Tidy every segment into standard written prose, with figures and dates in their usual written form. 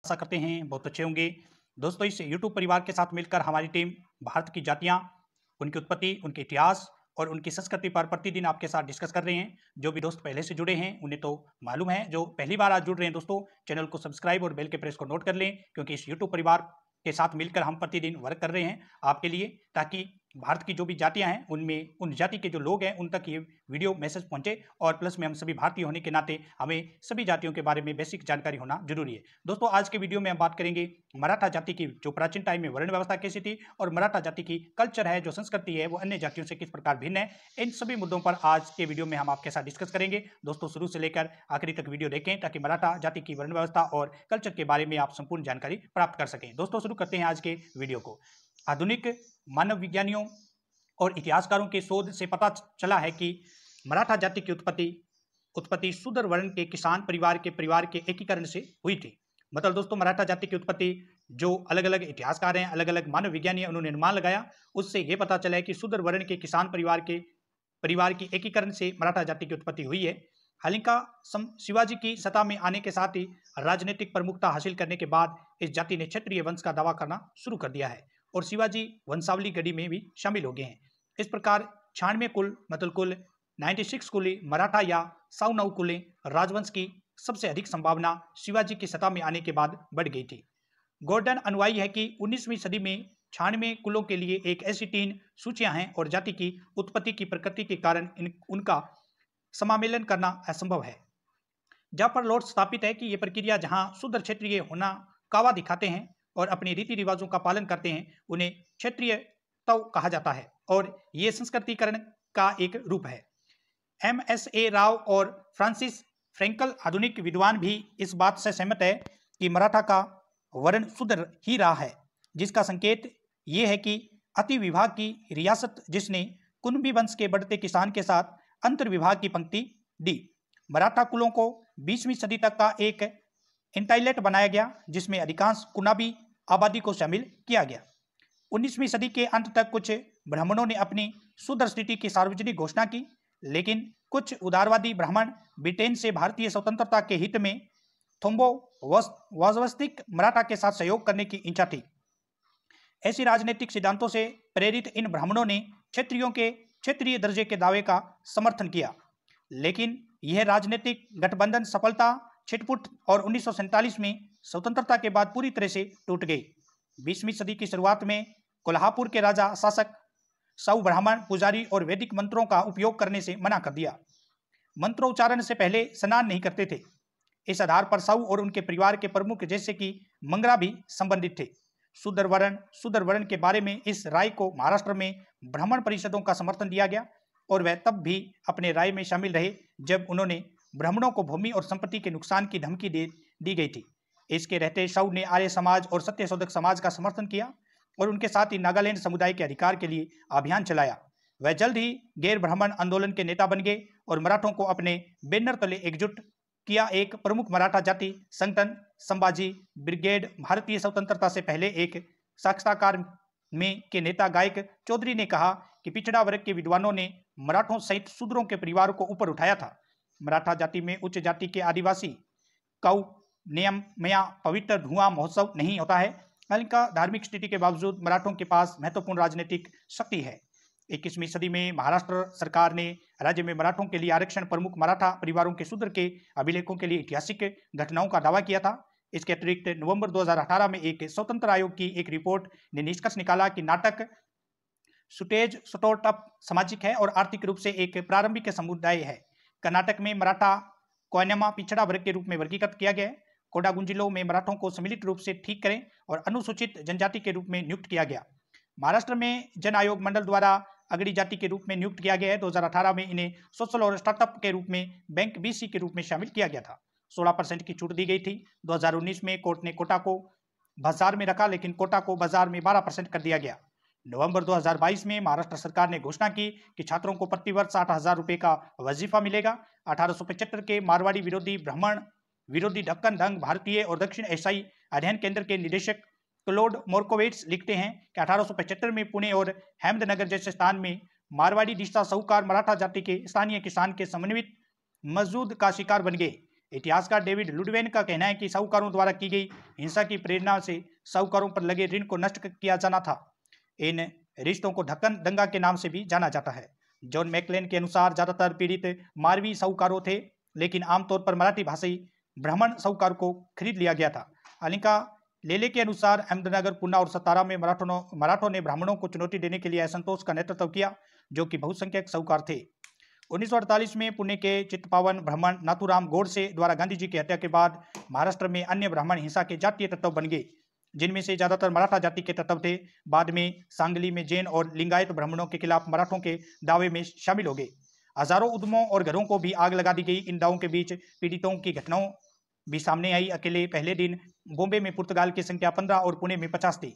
आशा करते हैं बहुत अच्छे होंगे। दोस्तों, इस यूट्यूब परिवार के साथ मिलकर हमारी टीम भारत की जातियाँ, उनकी उत्पत्ति, उनके इतिहास और उनकी संस्कृति पर प्रतिदिन आपके साथ डिस्कस कर रहे हैं। जो भी दोस्त पहले से जुड़े हैं उन्हें तो मालूम है, जो पहली बार आज जुड़ रहे हैं दोस्तों, चैनल को सब्सक्राइब और बेल के प्रेस को नोट कर लें, क्योंकि इस यूट्यूब परिवार के साथ मिलकर हम प्रतिदिन वर्क कर रहे हैं आपके लिए, ताकि भारत की जो भी जातियां हैं उनमें उन जाति के जो लोग हैं उन तक ये वीडियो मैसेज पहुंचे। और प्लस में हम सभी भारतीय होने के नाते हमें सभी जातियों के बारे में बेसिक जानकारी होना जरूरी है। दोस्तों, आज के वीडियो में हम बात करेंगे मराठा जाति की जो प्राचीन टाइम में वर्ण व्यवस्था कैसी थी और मराठा जाति की कल्चर है, जो संस्कृति है, वो अन्य जातियों से किस प्रकार भिन्न है। इन सभी मुद्दों पर आज के वीडियो में हम आपके साथ डिस्कस करेंगे। दोस्तों, शुरू से लेकर आखिरी तक वीडियो देखें ताकि मराठा जाति की वर्ण व्यवस्था और कल्चर के बारे में आप संपूर्ण जानकारी प्राप्त कर सकें। दोस्तों, शुरू करते हैं आज के वीडियो को। आधुनिक मानव विज्ञानियों और इतिहासकारों के शोध से पता चला है कि मराठा जाति की उत्पत्ति शूद्र वर्ण के किसान परिवार के एकीकरण से हुई थी। मतलब दोस्तों, मराठा जाति की उत्पत्ति जो अलग अलग इतिहासकार हैं, अलग अलग मानव विज्ञानी हैं, उन्होंने अनुमान लगाया, उससे यह पता चला है कि शूद्र वर्ण के किसान परिवार के एकीकरण से मराठा जाति की उत्पत्ति हुई है। हालांकि शिवाजी की सत्ता में आने के साथ ही राजनीतिक प्रमुखता हासिल करने के बाद इस जाति ने क्षत्रिय वंश का दावा करना शुरू कर दिया है और शिवाजी वंशावली गढ़ी में भी शामिल हो गए हैं। इस प्रकार 96 कुल 96 कुली मराठा या 109 कुले राजवंश की सबसे अधिक संभावना शिवाजी की सत्ता में आने के बाद बढ़ गई थी। गॉर्डन अनुयायी है कि 19वीं सदी में 96 कुलों के लिए एक ऐसी 3 सूचियां हैं और जाति की उत्पत्ति की प्रकृति के कारण उनका समामेलन करना असंभव है। जहां पर लॉर्ड स्थापित है कि यह प्रक्रिया जहां शूद्र क्षत्रिय होना कावा दिखाते हैं और अपने रीति रिवाजों का पालन करते हैं, उन्हें क्षत्रिय कहा जाता है और यह संस्कृतिकरण का एक रूप है। MSA राव और फ्रांसिस फ्रेंकल आधुनिक विद्वान भी इस बात से सहमत है कि मराठा का वर्ण शूद्र ही रहा है, जिसका संकेत यह है कि अति विभाग की रियासत जिसने कुनबी वंश के बढ़ते किसान के साथ अंतर विभाग की पंक्ति दी। मराठा कुलों को 20वीं सदी तक का एक इंटाइलेट बनाया गया, जिसमें अधिकांश कुनाबी आबादी को शामिल किया गया। 19वीं सदी के अंत तक कुछ ब्राह्मणों ने अपनी शूद्र स्थिति की सार्वजनिक घोषणा की, लेकिन कुछ उदारवादी ब्राह्मण ब्रिटेन से भारतीय स्वतंत्रता के हित में थोम्बो वाजवस्तिक मराठा के साथ सहयोग करने की इच्छा थी। ऐसी राजनीतिक सिद्धांतों से प्रेरित इन ब्राह्मणों ने क्षत्रियों के क्षेत्रीय दर्जे के दावे का समर्थन किया, लेकिन यह राजनीतिक गठबंधन सफलता छिटपुट और 1947 में स्वतंत्रता के बाद पूरी तरह से टूट गई। 20वीं सदी की शुरुआत में कोल्हापुर के राजा शासक साउ ब्राह्मण पुजारी और वैदिक मंत्रों का उपयोग करने से मना कर दिया। मंत्रोच्चारण से पहले स्नान नहीं करते थे। इस आधार पर साउ और उनके परिवार के प्रमुख जैसे कि मंगरा भी संबंधित थे। शूद्र वर्ण के बारे में इस राय को महाराष्ट्र में ब्राह्मण परिषदों का समर्थन दिया गया और वह तब भी अपने राय में शामिल रहे जब उन्होंने ब्राह्मणों को भूमि और संपत्ति के नुकसान की धमकी दी गई थी। इसके रहते साउ ने आर्य समाज और सत्यशोधक समाज का समर्थन किया और उनके साथ ही नागालैंड समुदाय के अधिकार के लिए अभियान चलाया। वह जल्द ही गैर ब्राह्मण आंदोलन के नेता बन गए और मराठों को अपने बैनर तले एकजुट किया। एक प्रमुख मराठा जाति संगठन संभाजी ब्रिगेड भारतीय स्वतंत्रता से पहले एक साक्षात्कार में के नेता गायक चौधरी ने कहा कि पिछड़ा वर्ग के विद्वानों ने मराठों सहित शूद्रों के परिवार को ऊपर उठाया था। मराठा जाति में उच्च जाति के आदिवासी कौ नियम मया पवित्र धुआं महोत्सव नहीं होता है। हालांकि धार्मिक स्थिति के बावजूद मराठों के पास महत्वपूर्ण राजनीतिक शक्ति है। 21वीं सदी में महाराष्ट्र सरकार ने राज्य में मराठों के लिए आरक्षण प्रमुख मराठा परिवारों के शूद्र के अभिलेखों के लिए ऐतिहासिक घटनाओं का दावा किया था। इसके अतिरिक्त नवंबर 2018 में एक स्वतंत्र आयोग की एक रिपोर्ट ने निष्कर्ष निकाला कि नाटक सुटेज स्टोर्टअप सामाजिक है और आर्थिक रूप से एक प्रारंभिक समुदाय है। कर्नाटक में मराठा कोयनमा पिछड़ा वर्ग के रूप में वर्गीकृत किया गया है। कोडागु जिलों में मराठों को सम्मिलित रूप से ठीक करें और अनुसूचित जनजाति के रूप में नियुक्त किया गया। महाराष्ट्र में जन आयोग मंडल द्वारा अगड़ी जाति के रूप में नियुक्त किया गया है। 2018 में इन्हें सोशल और स्टार्टअप के रूप में बैंक BC के रूप में शामिल किया गया था। 16% की छूट दी गई थी। 2019 में कोर्ट ने कोटा को बाजार में रखा, लेकिन कोटा को बाजार में 12% कर दिया गया। नवंबर 2022 में महाराष्ट्र सरकार ने घोषणा की कि छात्रों को प्रतिवर्ष 60,000 रुपये का वजीफा मिलेगा। 1875 के मारवाड़ी विरोधी ब्राह्मण विरोधी ढक्कन ढंग भारतीय और दक्षिण एशियाई अध्ययन केंद्र के निदेशक क्लोड मोर्कोविट्स लिखते हैं कि 1875 में पुणे और अहमदनगर जैसे स्थान में मारवाड़ी दिशा साहूकार मराठा जाति के स्थानीय किसान के समन्वित मजदूर का शिकार बन गए। इतिहासकार डेविड लुडवेन का कहना है कि साहूकारों द्वारा की गई हिंसा की प्रेरणा से साहूकारों पर लगे ऋण को नष्ट किया जाना था। इन रिश्तों को ढक्कन दंगा के नाम से भी जाना जाता है। जॉन मैकलेन के अनुसार ज्यादातर पीड़ित मारवी साहूकारों थे, लेकिन आमतौर पर मराठी भाषी ब्राह्मण साहूकार को खरीद लिया गया था। अलिका लेले के अनुसार अहमदनगर, पुणे और सतारा में मराठों ने ब्राह्मणों को चुनौती देने के लिए असंतोष का नेतृत्व किया, जो कि बहुसंख्यक साहूकार थे। 1948 में पुणे के चित्पावन ब्राह्मण नाथूराम गोडसे द्वारा गांधी जी की हत्या के बाद महाराष्ट्र में अन्य ब्राह्मण हिंसा के जातीय तत्व बन गए, जिनमें से ज्यादातर मराठा जाति के तत्व थे। बाद में सांगली में जैन और लिंगायत ब्राह्मणों के खिलाफ मराठों के दावे में शामिल हो गए। हजारों उद्यमों और घरों को भी आग लगा दी गई। इन दावों के बीच पीड़ितों की घटनाओं भी सामने आई। अकेले पहले दिन बॉम्बे में पुर्तगाल की संख्या 15 और पुणे में 50 थी।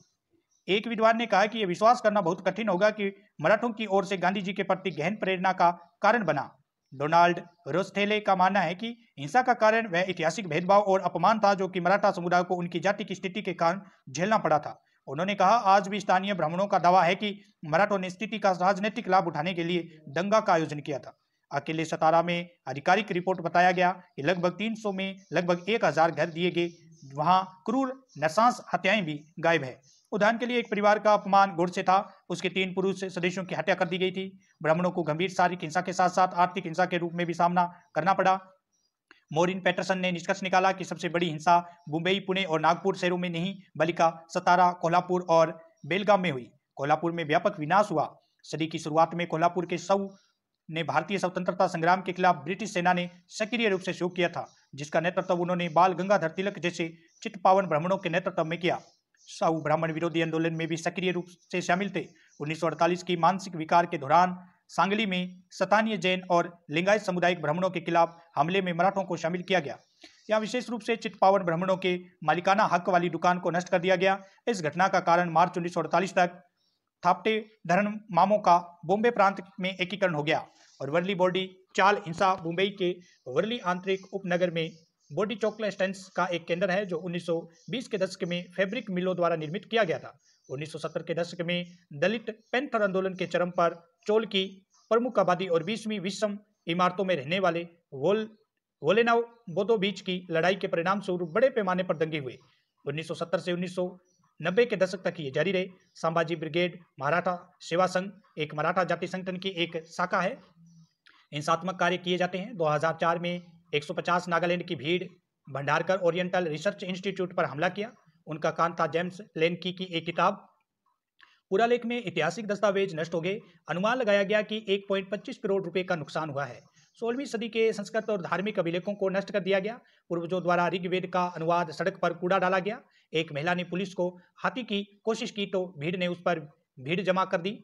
एक विद्वान ने कहा कि यह विश्वास करना बहुत कठिन होगा कि मराठों की ओर से गांधी जी के प्रति गहन प्रेरणा का कारण बना। डोनाल्ड रोस्थेले का मानना है कि हिंसा का कारण वह ऐतिहासिक भेदभाव और अपमान था, जो कि मराठा समुदाय को उनकी जाति की स्थिति के कारण झेलना पड़ा था। उन्होंने कहा, आज भी स्थानीय ब्राह्मणों का दावा है कि मराठों ने स्थिति का राजनीतिक लाभ उठाने के लिए दंगा का आयोजन किया था। अकेले सतारा में आधिकारिक रिपोर्ट बताया गया कि लगभग 300 में लगभग 1000 घर दिए गए। वहां क्रूर नृशंस हत्याएं भी गायब है। उदाहरण के लिए एक परिवार का अपमान गोडसे था, उसके 3 पुरुष सदस्यों की हत्या कर दी गई थी। ब्राह्मणों को गंभीर शारीरिक हिंसा के साथ साथ आर्थिक हिंसा के रूप में भी सामना करना पड़ा। मोरिन पैटरसन ने निष्कर्ष निकाला कि सबसे बड़ी हिंसा मुंबई, पुणे और नागपुर शहरों में नहीं, बल्कि सतारा, कोल्हापुर और बेलगाम में हुई। कोल्हापुर में व्यापक विनाश हुआ। सदी की शुरुआत में कोल्हापुर के ने भारतीय स्वतंत्रता संग्राम के खिलाफ ब्रिटिश सेना ने सक्रिय रूप से सहयोग किया था, जिसका नेतृत्व उन्होंने बाल गंगाधर तिलक जैसे चित्पावन ब्राह्मणों के नेतृत्व में किया। साहू ब्राह्मण विरोधी आंदोलन में भी सक्रिय रूप से शामिल थे। 1948 की मानसिक विकार के दौरान सांगली में स्थानीय जैन और लिंगायत सामुदायिक ब्राह्मणों के खिलाफ हमले में मराठों को शामिल किया गया। यहाँ विशेष रूप से चित्पावन ब्राह्मणों के मालिकाना हक वाली दुकान को नष्ट कर दिया गया। इस घटना का कारण मार्च 1948 तक थापटे धर्म मामों का बॉम्बे प्रांत में एकीकरण हो गया और वर्ली बॉडी चाल हिंसा मुंबई के वर्ली आंतरिक उपनगर में बॉडी चॉकलेट स्टैंड्स का एक केंद्र है, जो 1920 के दशक में फैब्रिक मिलों द्वारा निर्मित किया गया था। 1970 के दशक में दलित पैंथर आंदोलन के चरम पर चोल की प्रमुख आबादी और 20वीं विषम इमारतों में रहने वाले वोलेनाव बोदो बीच की लड़ाई के परिणाम स्वरूप बड़े पैमाने पर दंगे हुए। 1970 से 1990 के दशक तक ये जारी रहे। संभाजी ब्रिगेड मराठा सेवा संघ एक मराठा जाति संगठन की एक शाखा है। हिंसात्मक कार्य किए जाते हैं। 2004 में 150 नागालैंड की भीड़ भंडारकर ओरिएंटल रिसर्च इंस्टीट्यूट पर हमला किया। उनका काम था जेम्स लेनकी की एक किताब। पूरा लेख में ऐतिहासिक दस्तावेज नष्ट हो गए। अनुमान लगाया गया कि 1.25 करोड़ रुपए का नुकसान हुआ है। 16वीं सदी के संस्कृत और धार्मिक अभिलेखों को नष्ट कर दिया गया। पूर्वजों द्वारा ऋग्वेद का अनुवाद सड़क पर कूड़ा डाला गया। एक महिला ने पुलिस को हाथी की कोशिश की तो भीड़ ने उस पर भीड़ जमा कर दी।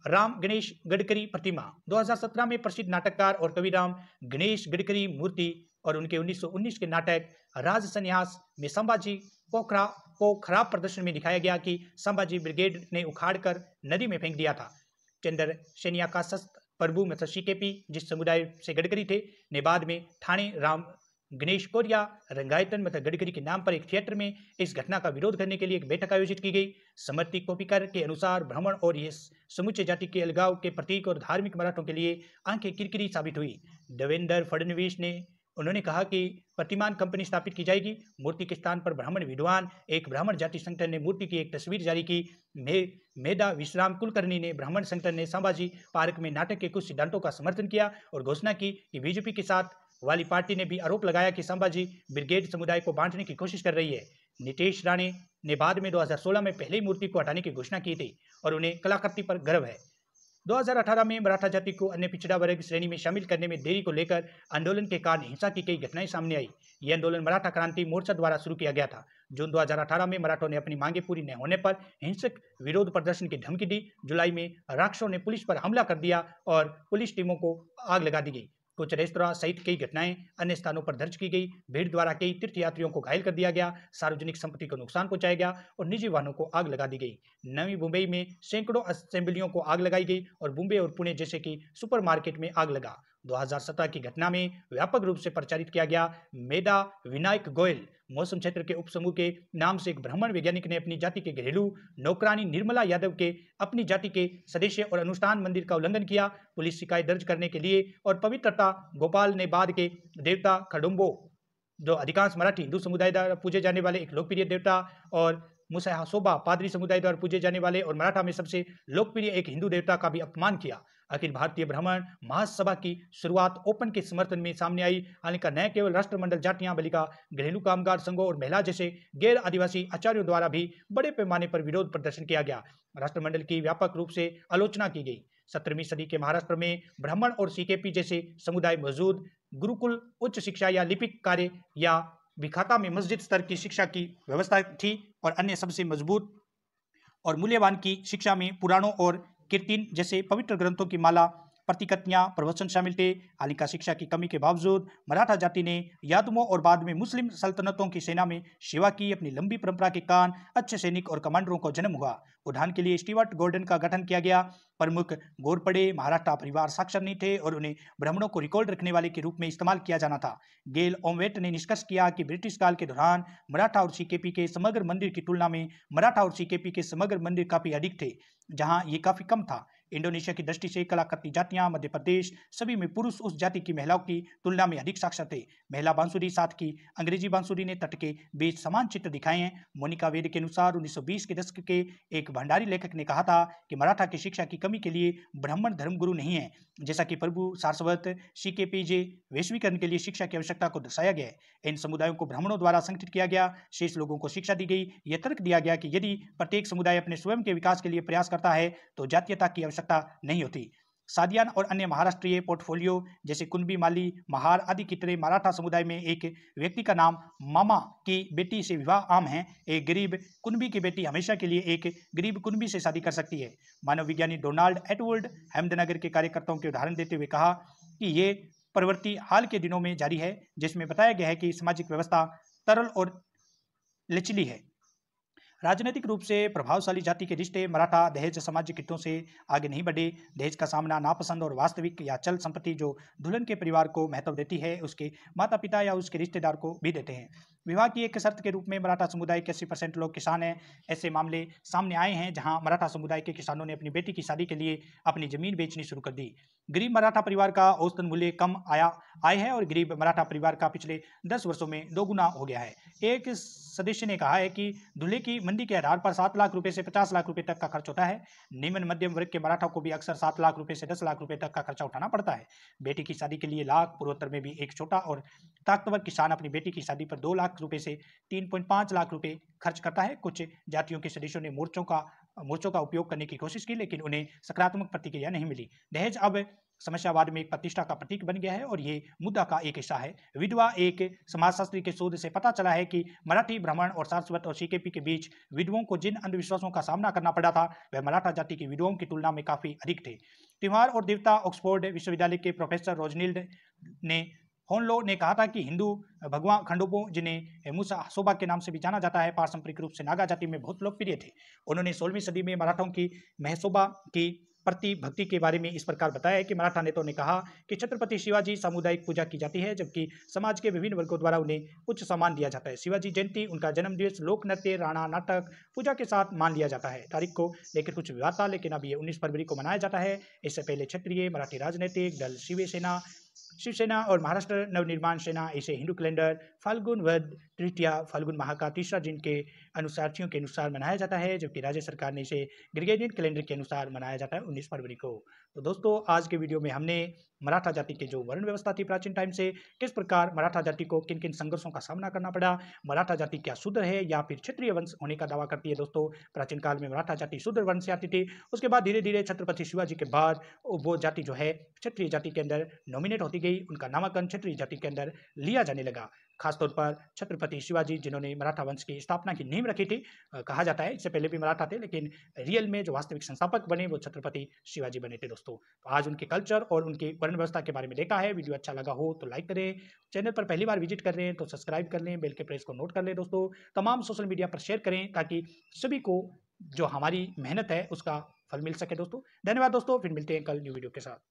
राम गणेश गडकरी प्रतिमा 2017 में प्रसिद्ध नाटककार और कवि राम गणेश गडकरी मूर्ति और उनके 1919 के नाटक राज संन्यास में संभाजी को खराब प्रदर्शन में दिखाया गया कि संभाजी ब्रिगेड ने उखाड़कर नदी में फेंक दिया था। चंद्र सेनिया का शस्त्र प्रभु मतलब सीकेपी जिस समुदाय से गडकरी थे ने बाद में ठाणे राम गणेश कोरिया रंगायतन मतलब गडकरी के नाम पर एक थिएटर में इस घटना का विरोध करने के लिए एक बैठक आयोजित की गई। समर्थी कोपिकर के अनुसार ब्राह्मण और ये समुचे जाति के अलगाव के प्रतीक और धार्मिक मराठों के लिए आंखें किरकिरी साबित हुई। देवेंद्र फडणवीस ने उन्होंने कहा कि प्रतिमान कंपनी स्थापित की जाएगी। मूर्ति के स्थान पर ब्राह्मण विद्वान एक ब्राह्मण जाति संगठन ने मूर्ति की एक तस्वीर जारी की। मेधा विश्राम कुलकर्णी ने ब्राह्मण संगठन ने संभाजी पार्क में नाटक के कुछ सिद्धांतों का समर्थन किया और घोषणा की कि बीजेपी के साथ वाली पार्टी ने भी आरोप लगाया कि संभाजी ब्रिगेड समुदाय को बांटने की कोशिश कर रही है। नीतीश राणे ने बाद में 2016 में पहले ही मूर्ति को हटाने की घोषणा की थी और उन्हें कलाकृति पर गर्व है। 2018 में मराठा जाति को अन्य पिछड़ा वर्ग श्रेणी में शामिल करने में देरी को लेकर आंदोलन के कारण हिंसा की कई घटनाएं सामने आई। यह आंदोलन मराठा क्रांति मोर्चा द्वारा शुरू किया गया था। जून 2018 में मराठों ने अपनी मांगे पूरी न होने पर हिंसक विरोध प्रदर्शन की धमकी दी। जुलाई में राक्षसों ने पुलिस पर हमला कर दिया और पुलिस टीमों को आग लगा दी गई। कुछ रेस्तरां सहित कई घटनाएं अन्य स्थानों पर दर्ज की गई। भीड़ द्वारा कई तीर्थयात्रियों को घायल कर दिया गया, सार्वजनिक संपत्ति को नुकसान पहुंचाया गया और निजी वाहनों को आग लगा दी गई। नवी मुंबई में सैकड़ों असेंबलियों को आग लगाई गई और मुंबई और पुणे जैसे कि सुपरमार्केट में आग लगा। 2017 की घटना में व्यापक रूप से प्रचारित किया गया। मेधा विनायक गोयल मौसम क्षेत्र के उपसमूह के नाम से एक ब्राह्मण वैज्ञानिक ने अपनी जाति के घरेलू नौकरानी निर्मला यादव के अपनी जाति के सदस्य और अनुष्ठान मंदिर का उल्लंघन किया। पुलिस शिकायत दर्ज करने के लिए और पवित्रता गोपाल ने बाद के देवता खडुम्बो जो अधिकांश मराठी हिंदू समुदाय द्वारा पूजे जाने वाले एक लोकप्रिय देवता, और मुसाहासोबा पादरी समुदाय द्वारा पूजे जाने वाले और मराठा में सबसे लोकप्रिय एक हिंदू देवता का भी अपमान किया। अखिल भारतीय ब्राह्मण महासभा की शुरुआत ओपन के समर्थन में सामने आई। हालांकि न केवल राष्ट्रमंडल जाटियां बल्कि घरेलू कामगार संघों और महिला जैसे गैर आदिवासी आचार्यों द्वारा भी बड़े पैमाने पर विरोध प्रदर्शन किया गया। राष्ट्रमंडल की व्यापक रूप से आलोचना की गई। 17वीं सदी के महाराष्ट्र में ब्राह्मण और सीकेपी जैसे समुदाय मौजूद। गुरुकुल, उच्च शिक्षा या लिपिक कार्य या विखाता में मस्जिद स्तर की शिक्षा की व्यवस्था थी, और अन्य सबसे मजबूत और मूल्यवान की शिक्षा में पुराणों और कीर्तिन जैसे पवित्र ग्रंथों की माला, प्रतिकृतियां, प्रवचन शामिल थे। हालांकि शिक्षा की कमी के बावजूद मराठा जाति ने यादवों और बाद में मुस्लिम सल्तनतों की सेना में सेवा की। अपनी लंबी परंपरा के कारण अच्छे सैनिक और कमांडरों को जन्म हुआ। उदाहरण के लिए स्टीवर्ट गॉर्डन का गठन किया गया। प्रमुख घोरपड़े महाराष्ट्र परिवार साक्षर नहीं थे और उन्हें ब्राह्मणों को रिकॉर्ड रखने वाले के रूप में इस्तेमाल किया जाना था। गेल ओमवेट ने निष्कर्ष किया कि ब्रिटिश काल के दौरान मराठा और सीकेपी के समग्र मंदिर की तुलना में मराठा और सीकेपी के समग्र मंदिर काफी अधिक थे, जहां ये काफी कम था। इंडोनेशिया की दृष्टि से कलाकृति जातियां मध्य प्रदेश सभी में पुरुष उस जाति की महिलाओं की तुलना में अधिक साक्षर थे। महिला बांसुरी साथ की अंग्रेजी बांसुरी ने तट के बीच समान चित्र दिखाए हैं। मोनिका वेद के अनुसार 1920 के दशक के एक भंडारी लेखक ने कहा था कि मराठा की शिक्षा की कमी के लिए ब्राह्मण धर्मगुरु नहीं है, जैसा कि प्रभु सारस्वत सीकेपीजे वैश्वीकरण के लिए शिक्षा की आवश्यकता को दर्शाया गया है। इन समुदायों को ब्राह्मणों द्वारा संगठित किया गया, शेष लोगों को शिक्षा दी गई। यह तर्क दिया गया कि यदि प्रत्येक समुदाय अपने स्वयं के विकास के लिए प्रयास करता है तो जातीयता की आवश्यकता नहीं होती। सादियान और अन्य महाराष्ट्रीय पोर्टफोलियो जैसे कुनबी, माली, महार आदि की तरह मराठा समुदाय में एक व्यक्ति का नाम मामा की बेटी से विवाह आम है। एक गरीब कुनबी की बेटी हमेशा के लिए एक गरीब कुनबी से शादी कर सकती है। मानव विज्ञानी डोनाल्ड एटवुड अहमदनगर के कार्यकर्ताओं के उदाहरण देते हुए कहा कि ये प्रवृत्ति हाल के दिनों में जारी है, जिसमें बताया गया है कि सामाजिक व्यवस्था तरल और लचीली है। राजनीतिक रूप से प्रभावशाली जाति के रिश्ते मराठा दहेज सामाजिक हितों से आगे नहीं बढ़े। दहेज का सामना नापसंद और वास्तविक या चल संपत्ति जो दुल्हन के परिवार को महत्व देती है उसके माता पिता या उसके रिश्तेदार को भी देते हैं। विवाह की एक शर्त के रूप में मराठा समुदाय के 80% लोग किसान हैं। ऐसे मामले सामने आए हैं जहां मराठा समुदाय के किसानों ने अपनी बेटी की शादी के लिए अपनी जमीन बेचनी शुरू कर दी। गरीब मराठा परिवार का औसतन मूल्य कम आय है और गरीब मराठा परिवार का पिछले 10 वर्षों में 2 गुना हो गया है। एक सदस्य ने कहा है कि दूल्हे की मंडी के आधार पर 7 लाख रुपए से 50 लाख रुपए तक का खर्च होता है। निम्न मध्यम वर्ग के मराठा को भी अक्सर 7 लाख रुपए से 10 लाख रुपए तक का खर्चा उठाना पड़ता है। बेटी की शादी के लिए लाख। पूर्वोत्तर में भी एक छोटा और ताकतवर किसान अपनी बेटी की शादी पर 2 लाख रुपए से 3.5 लाख रुपए खर्च करता है। कुछ जातियों के सदस्यों ने मोर्चों का उपयोग करने की कोशिश की, लेकिन उन्हें सकारात्मक प्रतिक्रिया नहीं मिली। दहेज अब समस्यावाद में एक प्रतिष्ठा का प्रतीक बन गया है और ये मुद्दा का एक हिस्सा है। विधवा एक समाजशास्त्री के शोध से पता चला है कि मराठी, ब्राह्मण और सारस्वत और सीकेपी के बीच विधवाओं को जिन अंधविश्वासों का सामना करना पड़ा था वह मराठा जाति की विधवाओं की तुलना में काफी अधिक थे। त्योहार और देवता ऑक्सफोर्ड विश्वविद्यालय के प्रोफेसर रोजनिल्ड ने होनलो ने कहा था कि हिंदू भगवान खंडोबो, जिन्हें मुसाहासोबा के नाम से भी जाना जाता है, पारंपरिक रूप से नागा जाति में बहुत लोकप्रिय थे। उन्होंने 16वीं सदी में मराठों की महसोबा की प्रति भक्ति के बारे में इस प्रकार बताया है कि मराठा नेताओं ने कहा कि छत्रपति शिवाजी सामुदायिक पूजा की जाती है, जबकि समाज के विभिन्न वर्गों द्वारा उन्हें उच्च सम्मान दिया जाता है। शिवाजी जयंती, उनका जन्मदिवस, लोक नृत्य, राणा नाटक पूजा के साथ मान लिया जाता है। तारीख को लेकर कुछ विवाद था, लेकिन अब ये 19 फरवरी को मनाया जाता है। इससे पहले क्षत्रिय मराठी राजनीतिक दल शिवसेना और महाराष्ट्र नवनिर्माण सेना इसे हिंदू कैलेंडर फाल्गुन वद तृतीया, फाल्गुन माह का तीसरा दिन के अनुसार्थियों के अनुसार मनाया जाता है, जबकि राज्य सरकार ने इसे ग्रेगोरियन कैलेंडर के अनुसार मनाया जाता है 19 फरवरी को। तो दोस्तों, आज के वीडियो में हमने मराठा जाति के जो वर्ण व्यवस्था थी प्राचीन टाइम से, किस प्रकार मराठा जाति को किन किन संघर्षों का सामना करना पड़ा, मराठा जाति क्या शूद्र है या फिर क्षत्रिय वंश होने का दावा करती है। दोस्तों, प्राचीन काल में मराठा जाति शूद्र वंश से आती थी। उसके बाद धीरे धीरे छत्रपति शिवाजी के बाद वो जाति जो है क्षत्रिय जाति के अंदर नॉमिनेट होती गई, उनका नामांकन क्षत्रिय जाति के अंदर लिया जाने लगा। खासतौर पर छत्रपति शिवाजी, जिन्होंने मराठा वंश की स्थापना की नींव रखी थी। कहा जाता है इससे पहले भी मराठा थे, लेकिन रियल में जो वास्तविक संस्थापक बने वो छत्रपति शिवाजी बने थे। दोस्तों, तो आज उनके कल्चर और उनकी वर्ण व्यवस्था के बारे में देखा है। वीडियो अच्छा लगा हो तो लाइक करें, चैनल पर पहली बार विजिट कर रहे हैं तो सब्सक्राइब कर लें, बेल के प्रेस को नोट कर लें। दोस्तों, तमाम सोशल मीडिया पर शेयर करें ताकि सभी को जो हमारी मेहनत है उसका फल मिल सके। दोस्तों, धन्यवाद। दोस्तों, फिर मिलते हैं कल न्यू वीडियो के साथ।